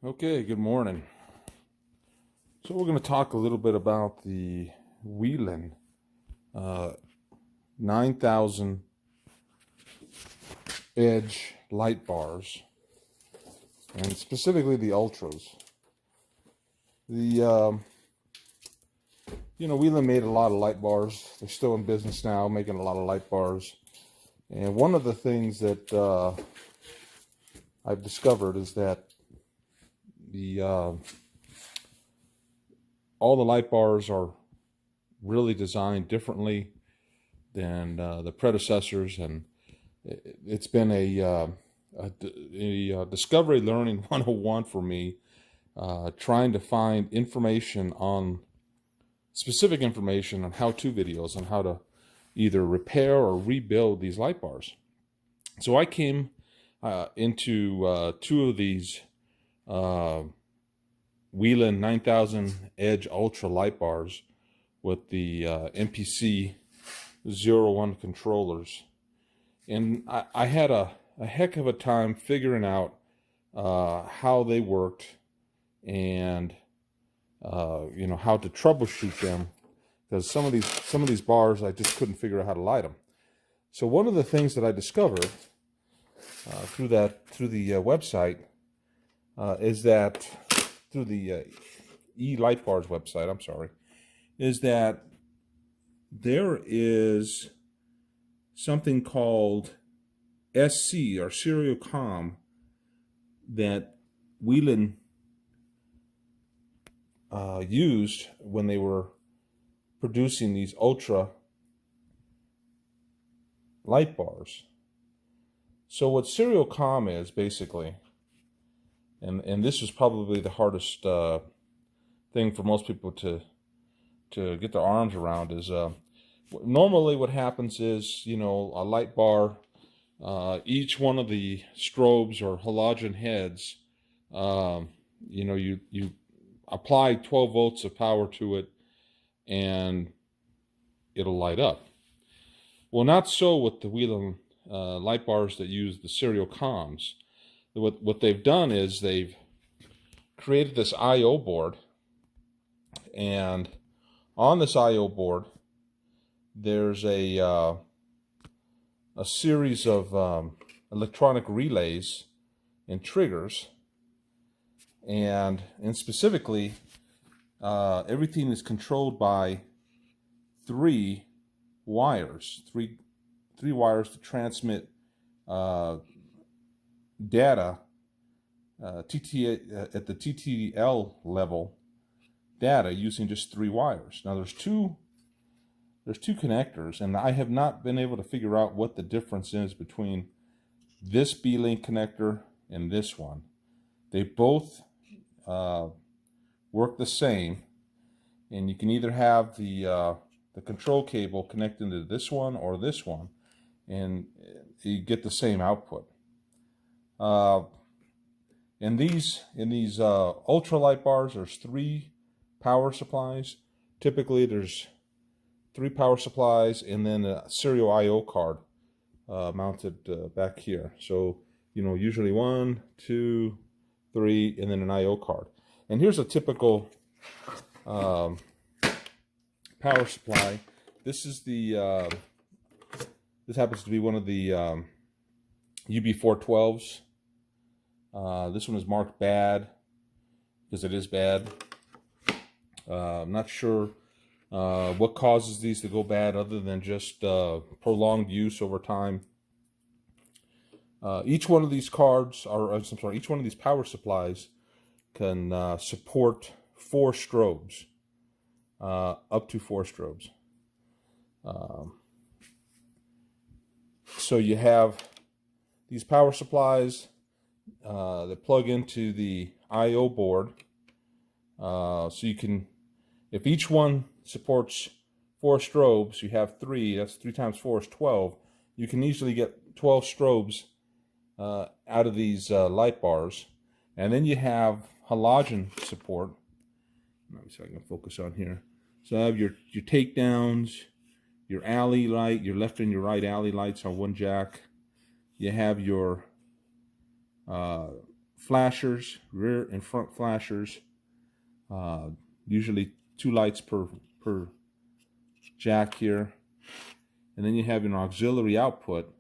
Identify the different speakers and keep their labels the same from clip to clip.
Speaker 1: Okay, good morning. So we're going to talk a little bit about the Whelen 9000 Edge light bars, and specifically the Ultras. Whelen made a lot of light bars. They're still in business now, making a lot of light bars. And one of the things that I've discovered is that all the light bars are really designed differently than the predecessors, and it's been a discovery learning 101 for me, trying to find specific information on how-to videos on how to either repair or rebuild these light bars. So I came into two of these Whelen 9000 Edge Ultra light bars with the MPC 01 controllers, and I had a heck of a time figuring out how they worked and how to troubleshoot them, because some of these bars I just couldn't figure out how to light them. So one of the things that I discovered through the website is that through the Lightbar's website, I'm sorry, is that there is something called SC or serial comm that Whelen used when they were producing these Ultra light bars. So what serial comm is basically, and this is probably the hardest thing for most people to get their arms around, is normally what happens is, a light bar, each one of the strobes or halogen heads, you apply 12 volts of power to it and it'll light up. Well, not so with the Whelen light bars that use the serial comms. What they've done is they've created this I/O board, and on this I/O board there's a series of electronic relays and triggers, and specifically everything is controlled by three wires to transmit data, at the TTL level, data using just three wires. Now there's two connectors, and I have not been able to figure out what the difference is between this B-Link connector and this one. They both work the same, and you can either have the control cable connected to this one or this one, and you get the same output. In these ultra light bars, there's three power supplies. Typically there's three power supplies and then a serial I/O card mounted back here. So usually 1, 2, 3, and then an I/O card. And here's a typical power supply. This is this happens to be one of the UB412s. This one is marked bad because it is bad. I'm not sure what causes these to go bad, other than just prolonged use over time. Each one of these each one of these power supplies can support 4 strobes, up to 4 strobes. So you have these power supplies that plug into the I/O board. So you can, if each one supports 4 strobes, you have 3. That's 3 times 4 is 12. You can easily get 12 strobes out of these light bars. And then you have halogen support. Let me see if I can focus on here. So I have your takedowns, your alley light, your left and your right alley lights on one jack. You have your flashers, rear and front flashers. Usually 2 lights per jack here. And then you have an auxiliary output.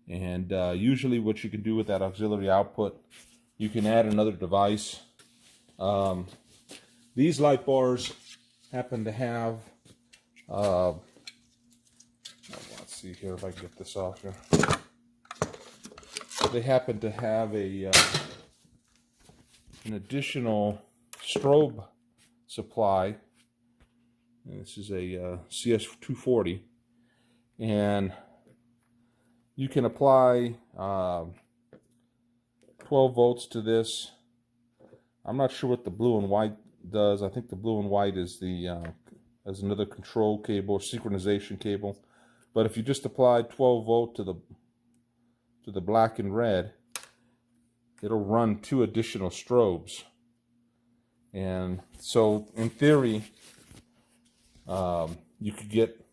Speaker 1: And usually what you can do with that auxiliary output, you can add another device. These light bars happen to have, let's see here if I can get this off here. They happen to have an additional strobe supply. And this is a CS240, and you can apply 12 volts to this. I'm not sure what the blue and white does. I think the blue and white is the as another control cable, synchronization cable. But if you just apply 12 volt to the black and red, it'll run 2 additional strobes. And so in theory, you could get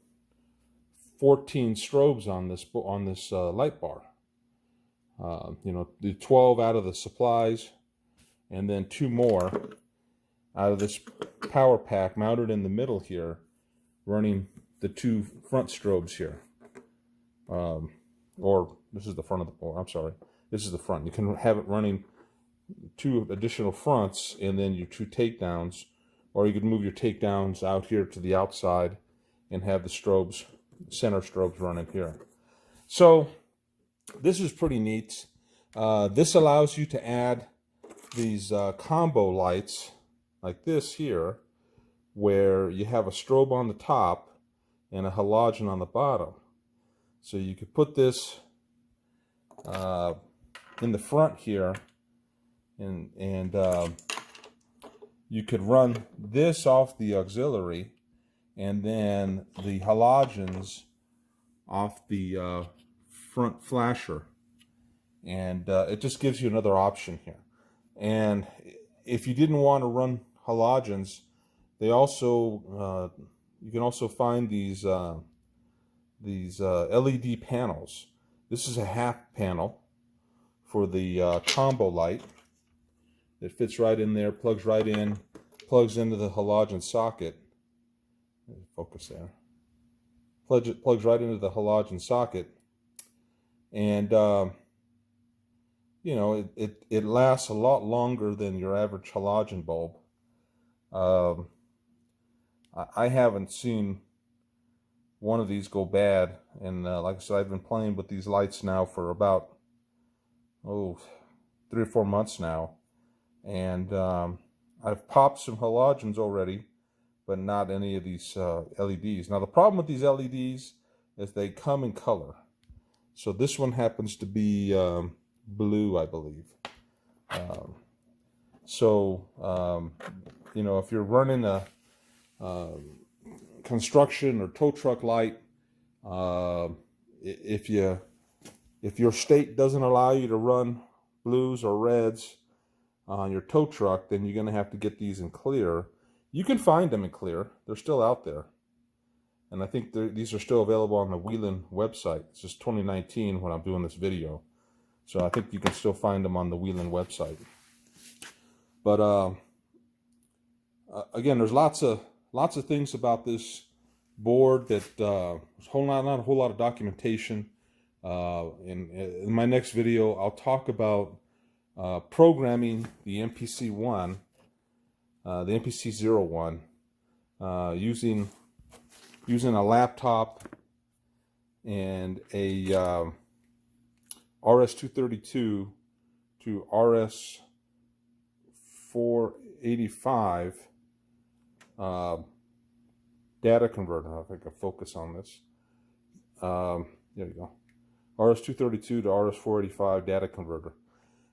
Speaker 1: 14 strobes on this light bar. You know, the 12 out of the supplies, and then 2 more out of this power pack mounted in the middle here, running the 2 front strobes here. Or this is the front of the, oh, I'm sorry, this is the front. You can have it running 2 additional fronts and then your 2 takedowns, or you could move your takedowns out here to the outside and have the strobes, center strobes running here. So this is pretty neat. This allows you to add these combo lights like this here, where you have a strobe on the top and a halogen on the bottom. So you could put this in the front here, and you could run this off the auxiliary, and then the halogens off the front flasher, and it just gives you another option here. And if you didn't want to run halogens, they also you can also find these LED panels. This is a half panel for the combo light. It fits right in there, plugs right in, plugs into the halogen socket. Focus there. Plugs right into the halogen socket, and you know, it lasts a lot longer than your average halogen bulb. I haven't seen one of these go bad, and like I said, I've been playing with these lights now for about 3 or 4 months now, and I've popped some halogens already, but not any of these LEDs. Now the problem with these LEDs is they come in color. So this one happens to be blue, I believe. You know, if you're running a construction or tow truck light, if your state doesn't allow you to run blues or reds on your tow truck, then you're going to have to get these in clear. You can find them in clear. They're still out there. And I think these are still available on the Whelen website. This is 2019 when I'm doing this video. So I think you can still find them on the Whelen website. But again, there's lots of things about this board that there's not a whole lot of documentation. In my next video, I'll talk about programming the MPC-1, the MPC-01, using a laptop and a RS-232 to RS-485 data converter. I think I'll focus on this. There you go. RS-232 to RS-485 data converter.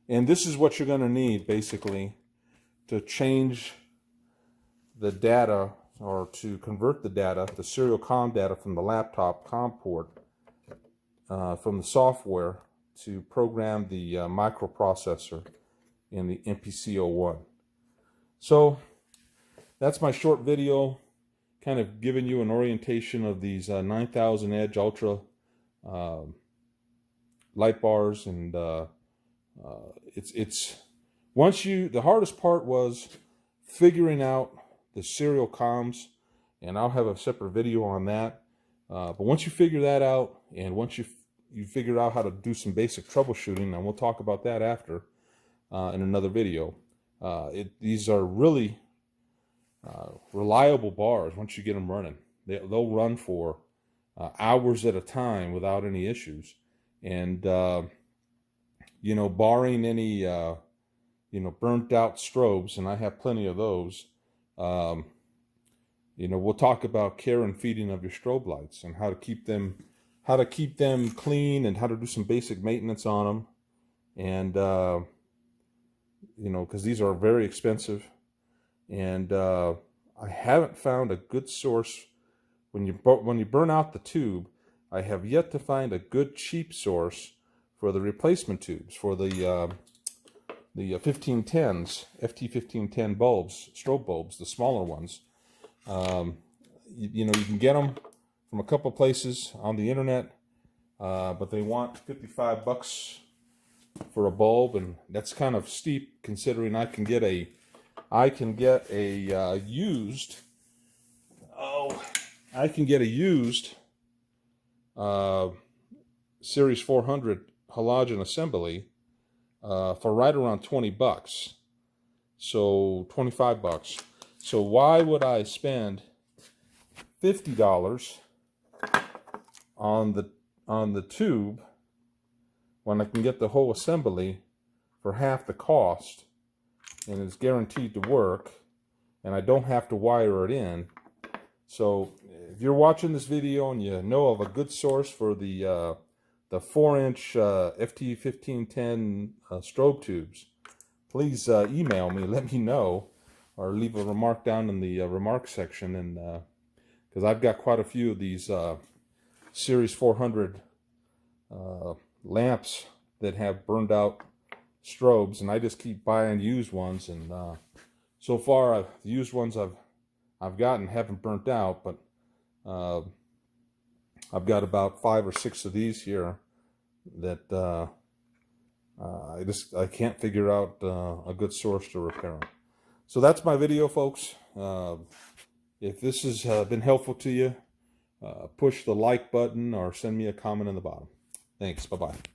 Speaker 1: And this is what you're going to need, basically, to change the data, or to convert the data, the serial COM data from the laptop COM port, from the software, to program the microprocessor in the MPC-01. So that's my short video, kind of giving you an orientation of these 9000 Edge Ultra light bars, and it's the hardest part was figuring out the serial comms, and I'll have a separate video on that. But once you figure that out, and once you figure out how to do some basic troubleshooting, and we'll talk about that after in another video. These are really reliable bars once you get them running. They'll run for hours at a time without any issues. And, you know, barring any, you know, burnt out strobes, and I have plenty of those, you know, we'll talk about care and feeding of your strobe lights and how to keep them clean and how to do some basic maintenance on them. And, you know, because these are very expensive. And I haven't found a good source. When you burn out the tube, I have yet to find a good cheap source for the replacement tubes for the 1510s, FT1510 bulbs, strobe bulbs, the smaller ones. You know, you can get them from a couple places on the internet, but they want 55 bucks for a bulb, and that's kind of steep considering I can get a used Series 400 halogen assembly for right around 20 bucks. So 25 bucks. So why would I spend $50 on the tube when I can get the whole assembly for half the cost, and it's guaranteed to work, and I don't have to wire it in? So if you're watching this video and you know of a good source for the 4-inch FT1510 strobe tubes, please email me, let me know, or leave a remark down in the remarks section, and because I've got quite a few of these Series 400 lamps that have burned out strobes, and I just keep buying used ones, and so far the used ones I've gotten haven't burnt out, but I've got about 5 or 6 of these here that I can't figure out a good source to repair them. So that's my video, folks. If this has been helpful to you, push the like button or send me a comment in the bottom. Thanks. Bye-bye.